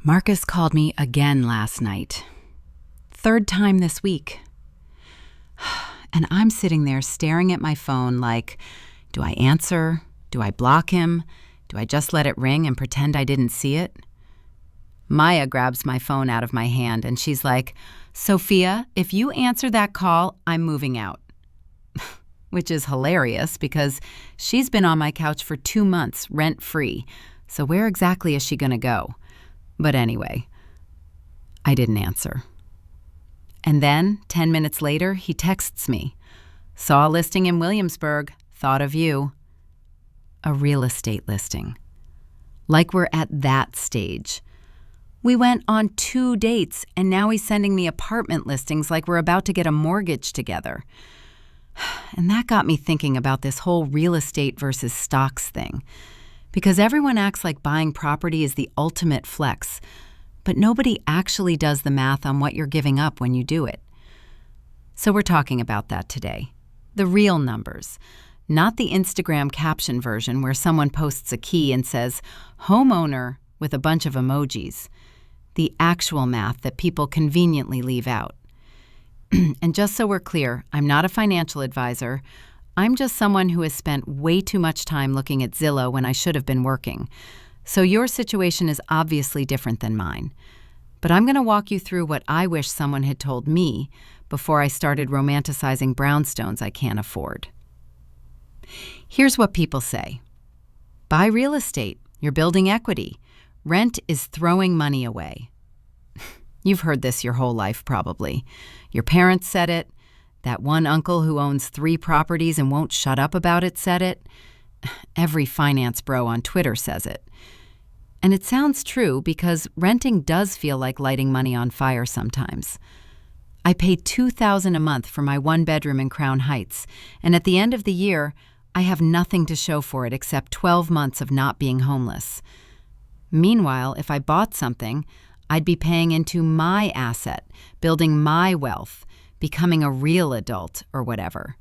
Marcus called me again last night. Third time this week. And I'm sitting there staring at my phone like, do I answer? Do I block him? Do I just let it ring and pretend I didn't see it? Maya grabs my phone out of my hand and she's like, Sophia, if you answer that call, I'm moving out. Which is hilarious because she's been on my couch for 2 months, rent-free. So where exactly is she going to go? But anyway, I didn't answer. And then, 10 minutes later, he texts me. Saw a listing in Williamsburg, thought of you. A real estate listing. Like we're at that stage. We went on 2 dates, and now he's sending me apartment listings like we're about to get a mortgage together. And that got me thinking about this whole real estate versus stocks thing. Because everyone acts like buying property is the ultimate flex, but nobody actually does the math on what you're giving up when you do it. So we're talking about that today. The real numbers, not the Instagram caption version where someone posts a key and says, homeowner with a bunch of emojis. The actual math that people conveniently leave out. And just so we're clear, I'm not a financial advisor. I'm just someone who has spent way too much time looking at Zillow when I should have been working. So your situation is obviously different than mine. But I'm going to walk you through what I wish someone had told me before I started romanticizing brownstones I can't afford. Here's what people say. Buy real estate. You're building equity. Rent is throwing money away. You've heard this your whole life, probably. Your parents said it. That one uncle who owns 3 properties and won't shut up about it said it. Every finance bro on Twitter says it. And it sounds true because renting does feel like lighting money on fire sometimes. I pay $2,000 a month for my 1-bedroom in Crown Heights, and at the end of the year, I have nothing to show for it except 12 months of not being homeless. Meanwhile, if I bought something, I'd be paying into my asset, building my wealth, becoming a real adult or whatever.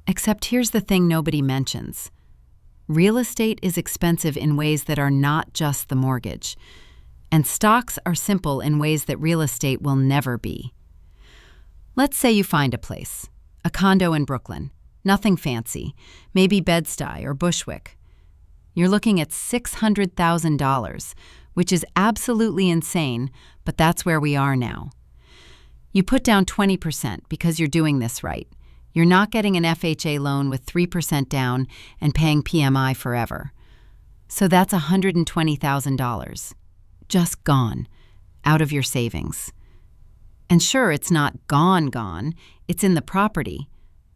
Except here's the thing nobody mentions. Real estate is expensive in ways that are not just the mortgage. And stocks are simple in ways that real estate will never be. Let's say you find a place, a condo in Brooklyn, nothing fancy, maybe Bed-Stuy or Bushwick. You're looking at $600,000, which is absolutely insane, but that's where we are now. You put down 20% because you're doing this right. You're not getting an FHA loan with 3% down and paying PMI forever. So that's $120,000. Just gone, out of your savings. And sure, it's not gone, it's in the property,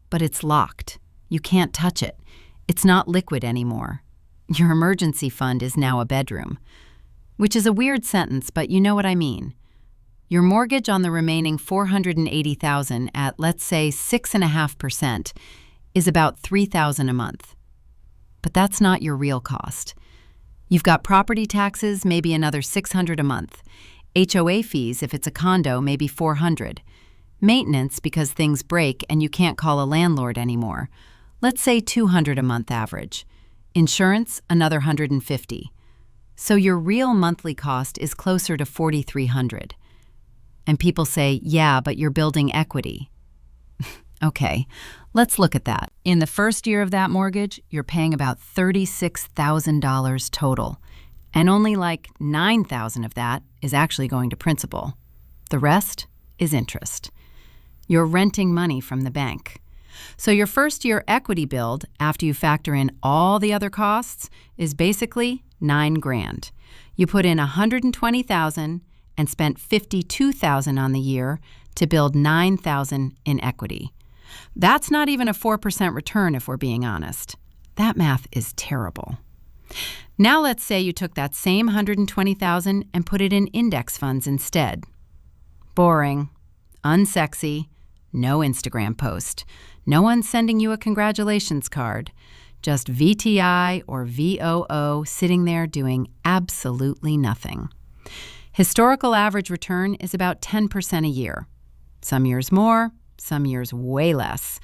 but it's locked. You can't touch it. It's not liquid anymore. Your emergency fund is now a bedroom. Which is a weird sentence, but you know what I mean. Your mortgage on the remaining $480,000 at, let's say, 6.5% is about $3,000 a month. But that's not your real cost. You've got property taxes, maybe another $600 a month. HOA fees, if it's a condo, maybe $400. Maintenance, because things break and you can't call a landlord anymore. Let's say $200 a month average. Insurance, another $150. So your real monthly cost is closer to $4,300. And people say, yeah, but you're building equity. Okay, let's look at that. In the first year of that mortgage, you're paying about $36,000 total. And only like $9,000 of that is actually going to principal. The rest is interest. You're renting money from the bank. So your first year equity build, after you factor in all the other costs, is basically $9,000. You put in $120,000 and spent $52,000 on the year to build $9,000 in equity. That's not even a 4% return if we're being honest. That math is terrible. Now let's say you took that same $120,000 and put it in index funds instead. Boring, unsexy, no Instagram post. No one sending you a congratulations card. Just VTI or VOO sitting there doing absolutely nothing. Historical average return is about 10% a year. Some years more, some years way less.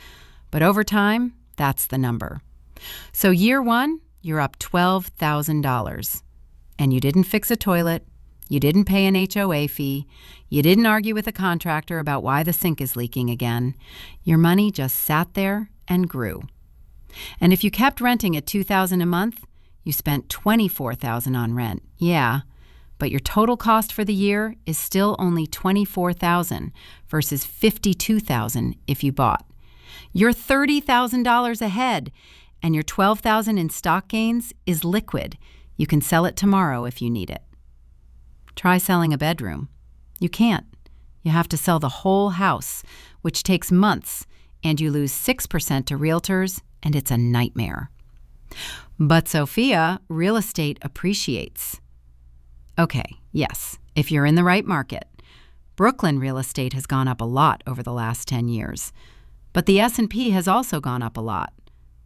But over time, that's the number. So year 1, you're up $12,000. And you didn't fix a toilet, You didn't pay an HOA fee. You didn't argue with a contractor about why the sink is leaking again. Your money just sat there and grew. And if you kept renting at $2,000 a month, you spent $24,000 on rent. Yeah, but your total cost for the year is still only $24,000 versus $52,000 if you bought. You're $30,000 ahead, and your $12,000 in stock gains is liquid. You can sell it tomorrow if you need it. Try selling a bedroom. You can't. You have to sell the whole house, which takes months, and you lose 6% to realtors, and it's a nightmare. But Sophia, real estate appreciates. Okay, yes, if you're in the right market. Brooklyn real estate has gone up a lot over the last 10 years. But the S&P has also gone up a lot.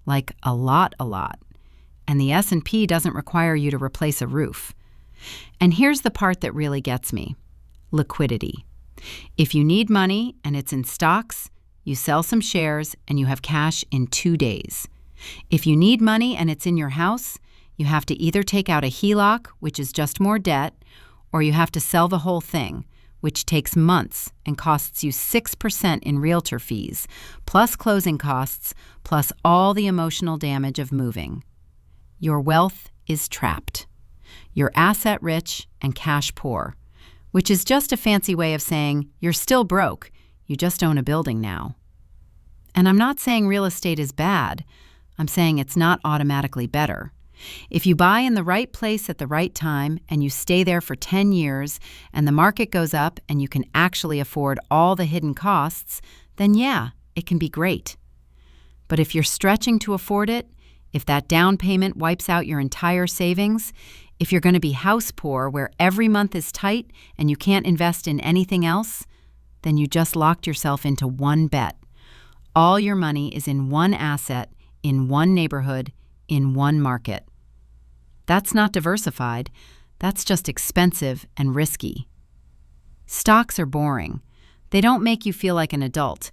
Like a lot. And the S&P doesn't require you to replace a roof. And here's the part that really gets me. Liquidity. If you need money and it's in stocks, you sell some shares and you have cash in 2 days. If you need money and it's in your house, you have to either take out a HELOC, which is just more debt, or you have to sell the whole thing, which takes months and costs you 6% in realtor fees, plus closing costs, plus all the emotional damage of moving. Your wealth is trapped. You're asset rich and cash poor, which is just a fancy way of saying you're still broke, you just own a building now. And I'm not saying real estate is bad. I'm saying it's not automatically better. If you buy in the right place at the right time and you stay there for 10 years and the market goes up and you can actually afford all the hidden costs, then yeah, it can be great. But if you're stretching to afford it, if that down payment wipes out your entire savings, if you're going to be house poor where every month is tight and you can't invest in anything else, then you just locked yourself into one bet. All your money is in one asset, in one neighborhood, in one market. That's not diversified. That's just expensive and risky. Stocks are boring. They don't make you feel like an adult.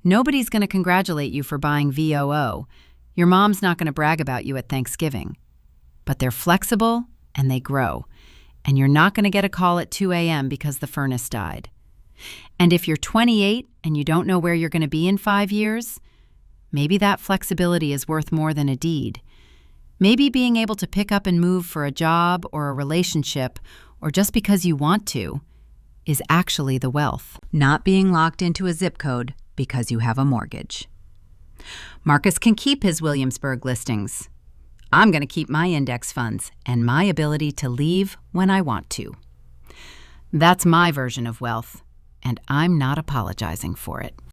Nobody's going to congratulate you for buying VOO. Your mom's not going to brag about you at Thanksgiving. But they're flexible and they grow. And you're not going to get a call at 2 a.m. because the furnace died. And if you're 28 and you don't know where you're going to be in 5 years, maybe that flexibility is worth more than a deed. Maybe being able to pick up and move for a job or a relationship, or just because you want to, is actually the wealth. Not being locked into a zip code because you have a mortgage. Marcus can keep his Williamsburg listings. I'm going to keep my index funds and my ability to leave when I want to. That's my version of wealth, and I'm not apologizing for it.